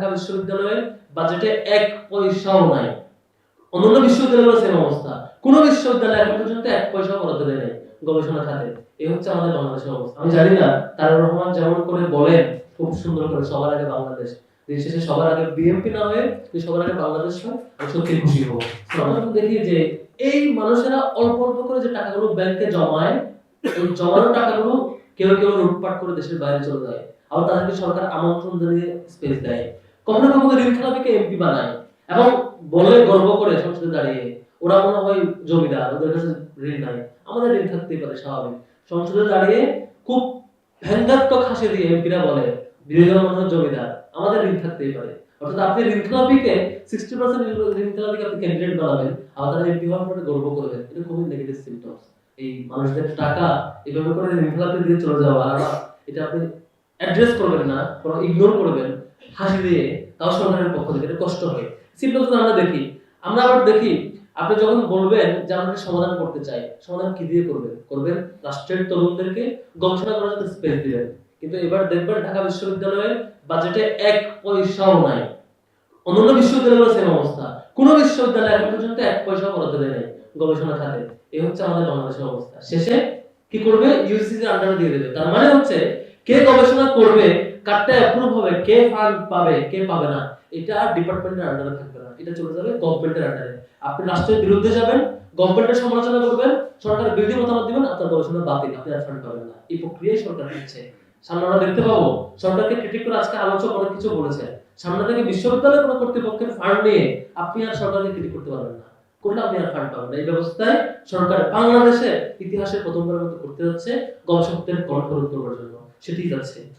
ঢাকা বিশ্ববিদ্যালয়ের বাজেটে ১ পয়সাও নাই। অন্যান্য বিশ্ববিদ্যালয়ের সেম অবস্থা। কোন বিশ্ববিদ্যালয় এখন পর্যন্ত ১ পয়সাও বরাদ্দ দেয় নাই গবেষণা খাতে। এই হচ্ছে আমাদের বাংলাদেশের অবস্থা। আমি জানি না তারেক রহমান যেমন করে বলেন খুব সুন্দর করে সবার আগে বাংলাদেশ। দিন শেষে সবার আগে বিএনপি না হয়ে যদি সবার আগে বাংলাদেশ হয় আমি সত্যি খুশি হব। আমরা যখন দেখি যে এই মানুষেরা অল্প অল্প করে যে টাকাগুলো ব্যাংকে জমায়, এই জমানো টাকাগুলো কেউ কেউ লুটপাট করে দেশের বাইরে চলে যায়। আবার তাদেরকে সরকার আমন্ত্রণ জানিয়ে স্পেস দেয়। কখনো কখনো ঋণ খেলাপিকে এমপি বানায় এবং বলে গর্ব করে সংসদে দাঁড়িয়ে ওরা মনে হয় জমিদার, ওদের কাছে ঋণ নাই। আমাদের ঋণ থাকতেই পারে, স্বাভাবিক। সংসদে দাঁড়িয়ে খুব ব্যঙ্গাত্মক হাসি দিয়ে এমপিরা বলে বিরোধী দল মনে হয় জমিদার, আমাদের ঋণ থাকতেই পারে। অর্থাৎ আপনি ঋণ খেলাপিকে 60% ঋণ খেলাপিকে আপনি ক্যান্ডিডেট বানাবেন, আবার তারা এমপি হওয়ার পরে গর্ব করবেন। এটা খুবই নেগেটিভ সিম্পটমস। এই মানুষদের টাকা এভাবে করে ঋণ খেলাপি দিয়ে চলে যাওয়া, আর এটা আপনি অ্যাড্রেস করবেন না, বরং ইগনোর করবেন হাসি দিয়ে, তাও সরকারের পক্ষ থেকে এটা কষ্ট হয়। সিম্পটমস আমরা দেখি। আমরা আবার দেখি আপনি যখন বলবেন যে আমরা সমাধান করতে চাই, সমাধান কি দিয়ে করবেন? করবেন রাষ্ট্রের তরুণদেরকে গবেষণা করার জন্য স্পেস দিবেন। কিন্তু এবার দেখবেন ঢাকা বিশ্ববিদ্যালয়ের বাজেটে ১ পয়সাও নাই। অন্যান্য বিশ্ববিদ্যালয়ের সেম অবস্থা। কোন বিশ্ববিদ্যালয় এখন পর্যন্ত ১ পয়সাও বরাদ্দ দেয় নাই গবেষণা খাতে। এই হচ্ছে আমাদের বাংলাদেশের অবস্থা। শেষে কি করবে? ইউজিসি এর আন্ডারে দিয়ে দেবে। তার মানে হচ্ছে কে গবেষণা করবে, কারটা অ্যাপ্রুভ হবে, কে ফান্ড পাবে, কে পাবে না, এটা ডিপার্টমেন্টের আন্ডারে থাকবে না। এটা চলে যাবে গভর্নমেন্টের আন্ডারে। আপনি রাষ্ট্রের বিরুদ্ধে যাবেন, গভর্নমেন্টের সমালোচনা করবেন, সরকারের বিরোধী মতামত দিবেন, আপনার গবেষণা বাতিল, আপনি আর ফান্ড পাবেন না। এই প্রক্রিয়াই সরকার করছে। সামনে আমরা দেখতে পাবো সরকারকে ক্রিটিক করে আজকে আলোচক অনেক কিছু বলেছে। সামনে থেকে বিশ্ববিদ্যালয়ের কোনো কর্তৃপক্ষের ফান্ড নিয়ে আপনি আর সরকারকে ক্রিটিক করতে পারবেন না। করলে আপনি আর ফান্ড পাবেন না। এই ব্যবস্থায় সরকার বাংলাদেশের ইতিহাসে প্রথমবারের মতো করতে যাচ্ছে গবেষকদের কণ্ঠ রোধ করার জন্য। সেটিই যাচ্ছে।